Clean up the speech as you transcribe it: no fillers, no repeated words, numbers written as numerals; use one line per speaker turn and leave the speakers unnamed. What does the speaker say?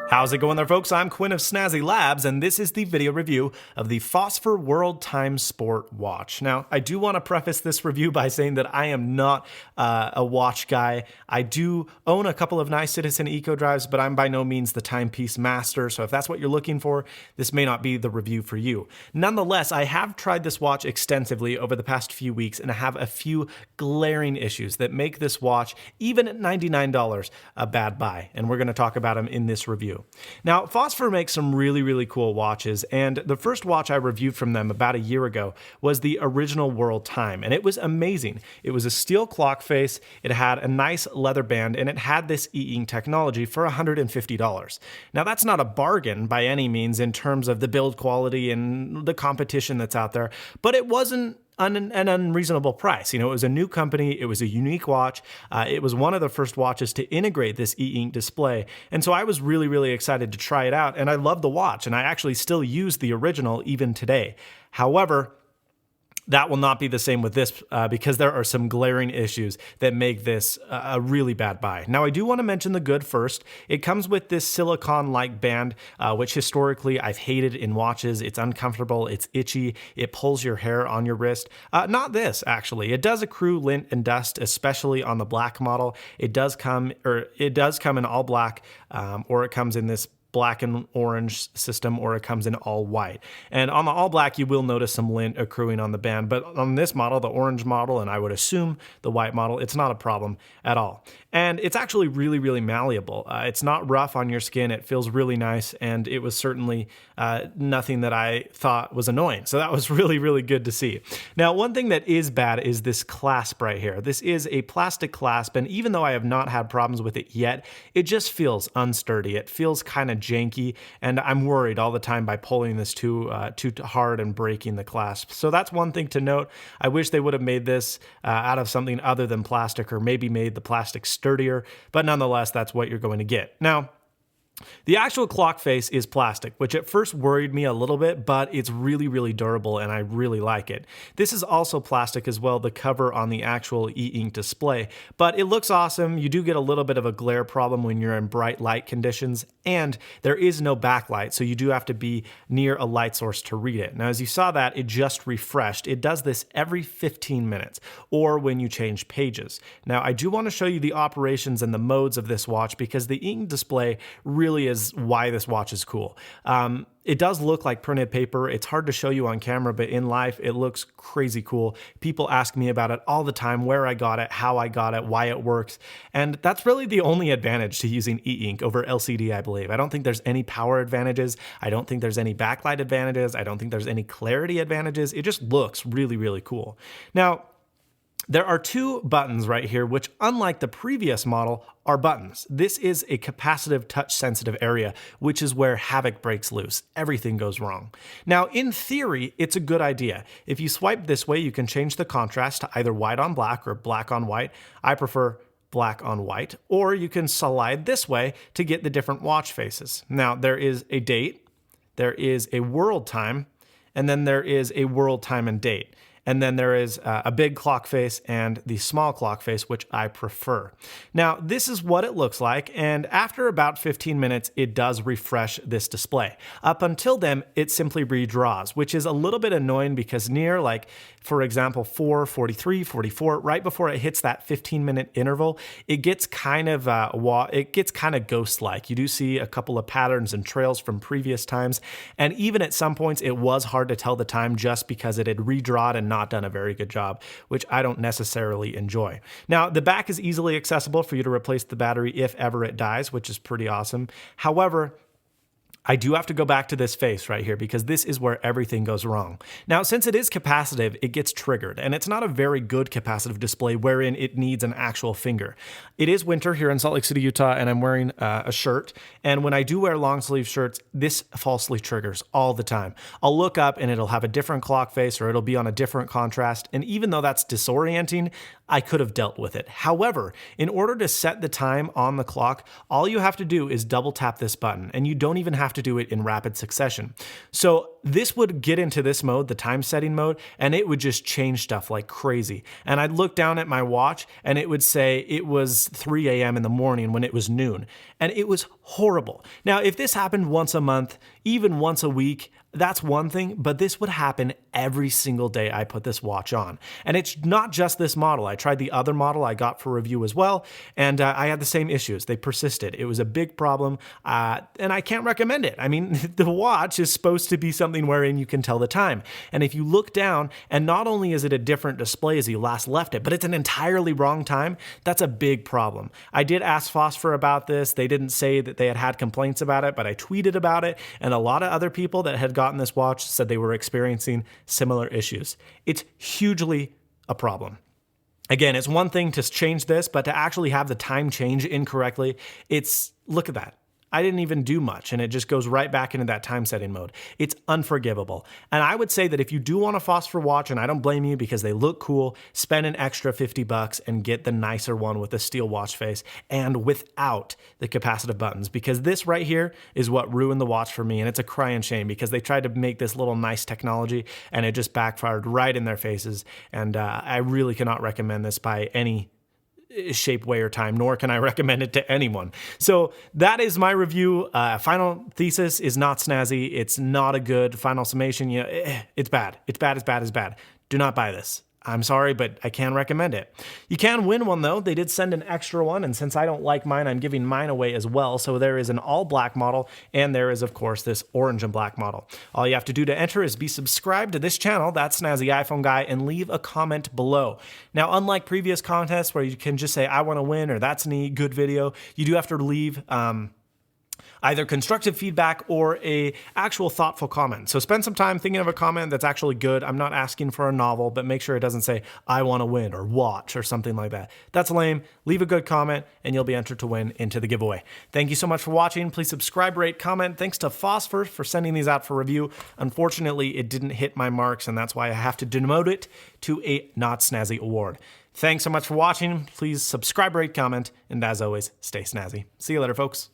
How's it going there, folks? I'm Quinn of Snazzy Labs, and this is the video review of the Phosphor World Time Sport watch. Now, I do want to preface this review by saying that I am not a watch guy. I do own a couple of nice Citizen Eco Drives, but I'm by no means the timepiece master, so if that's what you're looking for, this may not be the review for you. Nonetheless, I have tried this watch extensively over the past few weeks, and I have a few glaring issues that make this watch, even at $99, a bad buy, and we're going to talk about them in this review. Now, Phosphor makes some really cool watches, and the first watch I reviewed from them about a year ago was the original World Time, and it was amazing. It was a steel clock face, it had a nice leather band, and it had this e-ink technology for $150. Now, that's not a bargain by any means in terms of the build quality and the competition that's out there, but it wasn't an unreasonable price. You know, it was a new company, it was a unique watch, it was one of the first watches to integrate this e-ink display, and so I was really excited to try it out, and I love the watch, and I actually still use the original even today. However, that will not be the same with this because there are some glaring issues that make this a really bad buy. Now, I do want to mention the good first. It comes with this silicone-like band, which historically I've hated in watches. It's uncomfortable, it's itchy, it pulls your hair on your wrist. Not this, actually. It does accrue lint and dust, especially on the black model. It does come in all black, or it comes in this black and orange system, or it comes in all white. And on the all black, you will notice some lint accruing on the band, but on this model, the orange model, and I would assume the white model, it's not a problem at all. And it's actually really malleable. It's not rough on your skin. It feels really nice, and it was certainly nothing that I thought was annoying. So that was really good to see. Now, one thing that is bad is this clasp right here. This is a plastic clasp, and even though I have not had problems with it yet, it just feels unsturdy. It feels kind of janky, and I'm worried all the time by pulling this too hard and breaking the clasp. So that's one thing to note. I wish they would have made this out of something other than plastic, or maybe made the plastic sturdier, but nonetheless, that's what you're going to get. Now, the actual clock face is plastic, which at first worried me a little bit, but it's really durable, and I really like it. This is also plastic as well, the cover on the actual e-ink display, but it looks awesome. You do get a little bit of a glare problem when you're in bright light conditions, and there is no backlight, so you do have to be near a light source to read it. Now, as you saw that, it just refreshed. It does this every 15 minutes, or when you change pages. Now, I do want to show you the operations and the modes of this watch, because the ink display really is why this watch is cool. It does look like printed paper. It's hard to show you on camera, but in life, it looks crazy cool. People ask me about it all the time, where I got it, how I got it, why it works. And that's really the only advantage to using e-ink over LCD, I believe. I don't think there's any power advantages. I don't think there's any backlight advantages. I don't think there's any clarity advantages. It just looks really cool. Now, there are two buttons right here, which, unlike the previous model, are buttons. This is a capacitive touch-sensitive area, which is where havoc breaks loose. Everything goes wrong. Now, in theory, it's a good idea. If you swipe this way, you can change the contrast to either white on black or black on white. I prefer black on white. Or you can slide this way to get the different watch faces. Now, there is a date, there is a world time, and then there is a world time and date. And then there is a big clock face and the small clock face, which I prefer. Now, this is what it looks like, and after about 15 minutes, it does refresh this display. Up until then, it simply redraws, which is a little bit annoying because near, like, for example, 4:43, 44, right before it hits that 15-minute interval, it gets kind of ghost-like. You do see a couple of patterns and trails from previous times, and even at some points, it was hard to tell the time just because it had redrawed and not done a very good job, which I don't necessarily enjoy. Now, the back is easily accessible for you to replace the battery if ever it dies, which is pretty awesome. However, I do have to go back to this face right here because this is where everything goes wrong. Now, since it is capacitive, it gets triggered, and it's not a very good capacitive display wherein it needs an actual finger. It is winter here in Salt Lake City, Utah, and I'm wearing a shirt, and when I do wear long sleeve shirts, this falsely triggers all the time. I'll look up and it'll have a different clock face or it'll be on a different contrast, and even though that's disorienting, I could have dealt with it. However, in order to set the time on the clock, all you have to do is double tap this button, and you don't even have to do it in rapid succession. So this would get into this mode, the time setting mode, and it would just change stuff like crazy. And I'd look down at my watch and it would say it was 3 a.m. in the morning when it was noon. And it was horrible. Now, if this happened once a month, even once a week, that's one thing, but this would happen every single day I put this watch on. And it's not just this model. I tried the other model I got for review as well, and I had the same issues. They persisted. It was a big problem, and I can't recommend it. I mean, the watch is supposed to be something wherein you can tell the time. And if you look down, and not only is it a different display as you last left it, but it's an entirely wrong time, that's a big problem. I did ask Phosphor about this. They didn't say that they had complaints about it, but I tweeted about it, and a lot of other people that had gotten this watch said they were experiencing similar issues. It's hugely a problem. Again, it's one thing to change this, but to actually have the time change incorrectly, look at that. I didn't even do much, and it just goes right back into that time setting mode. It's unforgivable. And I would say that if you do want a Phosphor watch, and I don't blame you because they look cool, spend an extra $50 and get the nicer one with the steel watch face and without the capacitive buttons, because this right here is what ruined the watch for me, and it's a crying shame because they tried to make this little nice technology and it just backfired right in their faces. And I really cannot recommend this by any shape, way, or time, nor can I recommend it to anyone. So that is my review. Final thesis is not snazzy. It's not a good final summation. It's bad. It's bad, it's bad, it's bad. Do not buy this. I'm sorry, but I can recommend it. You can win one though. They did send an extra one, and since I don't like mine, I'm giving mine away as well. So there is an all black model, and there is of course this orange and black model. All you have to do to enter is be subscribed to this channel, that's Snazzy iPhone Guy, and leave a comment below. Now, unlike previous contests where you can just say, I want to win, or that's neat, good video, you do have to leave either constructive feedback or a actual thoughtful comment. So spend some time thinking of a comment that's actually good. I'm not asking for a novel, but make sure it doesn't say, I want to win, or watch, or something like that. That's lame. Leave a good comment, and you'll be entered to win into the giveaway. Thank you so much for watching. Please subscribe, rate, comment. Thanks to Phosphor for sending these out for review. Unfortunately, it didn't hit my marks, and that's why I have to demote it to a Not Snazzy award. Thanks so much for watching. Please subscribe, rate, comment, and as always, stay snazzy. See you later, folks.